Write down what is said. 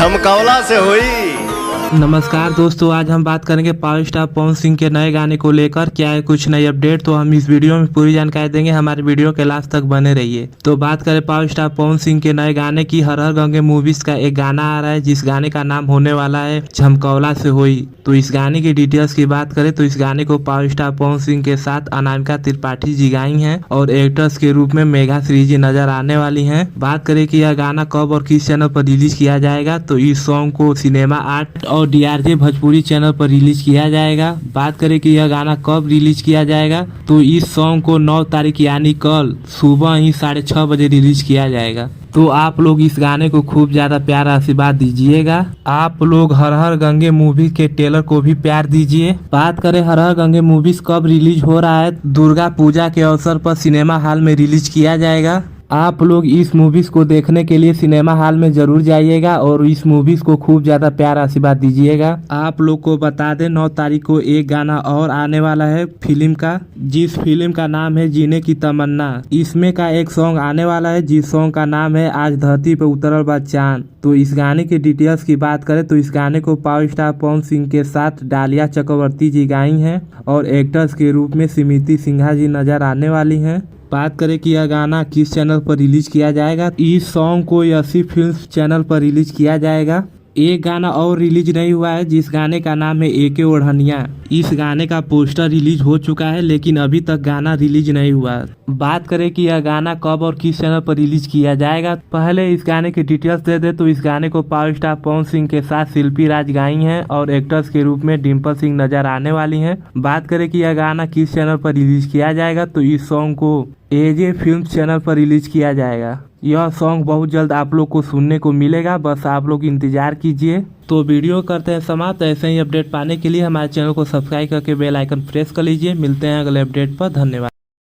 झमकौला से हुई। नमस्कार दोस्तों, आज हम बात करेंगे पावर स्टार पवन सिंह के नए गाने को लेकर। क्या है कुछ नई अपडेट, तो हम इस वीडियो में पूरी जानकारी देंगे। हमारे वीडियो के लास्ट तक बने रहिए। तो बात करें पावर स्टार पवन सिंह के नए गाने की, हर हर गंगे मूवीज का एक गाना आ रहा है जिस गाने का नाम होने वाला है झमकौला से हुई। तो इस गाने की डिटेल्स की बात करें तो इस गाने को पावर स्टार पवन सिंह के साथ अनामिका त्रिपाठी जी गाई हैं और एक्टर्स के रूप में मेघा श्री जी नजर आने वाली हैं। बात करें कि यह गाना कब और किस चैनल पर रिलीज किया जाएगा, तो इस सॉन्ग को सिनेमा आर्ट और DRJ भोजपुरी चैनल पर रिलीज किया जाएगा। बात करें कि यह गाना कब रिलीज किया जाएगा, तो इस सॉन्ग को 9 तारीख यानी कल सुबह ही 6:30 बजे रिलीज किया जाएगा। तो आप लोग इस गाने को खूब ज्यादा प्यार आशीर्वाद दीजिएगा। आप लोग हर हर गंगे मूवी के ट्रेलर को भी प्यार दीजिए। बात करें हर हर गंगे मूवीज कब रिलीज हो रहा है, दुर्गा पूजा के अवसर पर सिनेमा हॉल में रिलीज किया जाएगा। आप लोग इस मूवीज को देखने के लिए सिनेमा हॉल में जरूर जाइएगा और इस मूवीज को खूब ज्यादा प्यार आशीर्वाद दीजिएगा। आप लोग को बता दें 9 तारीख को एक गाना और आने वाला है फिल्म का, जिस फिल्म का नाम है जीने की तमन्ना। इसमें का एक सॉन्ग आने वाला है जिस सॉन्ग का नाम है आज धरती पे उतरल बा चांद। तो इस गाने की डिटेल्स की बात करें तो इस गाने को पावर स्टार पवन सिंह के साथ डालिया चक्रवर्ती जी गाई हैं और एक्टर्स के रूप में स्मृति सिन्हा जी नजर आने वाली हैं। बात करें कि यह गाना किस चैनल पर रिलीज किया जाएगा, इस सॉन्ग को यसी फिल्म्स चैनल पर रिलीज किया जाएगा। एक गाना और रिलीज नहीं हुआ है जिस गाने का नाम है एके ओढ़निया। इस गाने का पोस्टर रिलीज हो चुका है लेकिन अभी तक गाना रिलीज नहीं हुआ। बात करें कि यह गाना कब और किस चैनल पर रिलीज किया जाएगा, पहले इस गाने की डिटेल्स दे दे तो इस गाने को पावर स्टार पवन सिंह के साथ शिल्पी राज गाई हैं और एक्टर्स के रूप में डिम्पल सिंह नजर आने वाली हैं। बात करें कि यह गाना किस चैनल पर रिलीज किया जाएगा, तो इस सॉन्ग को AJ फिल्म चैनल पर रिलीज किया जाएगा। यह सॉन्ग बहुत जल्द आप लोग को सुनने को मिलेगा, बस आप लोग इंतजार कीजिए। तो वीडियो करते हैं समाप्त। ऐसे ही अपडेट पाने के लिए हमारे चैनल को सब्सक्राइब करके बेल आइकन प्रेस कर लीजिए। मिलते हैं अगले अपडेट पर। धन्यवाद।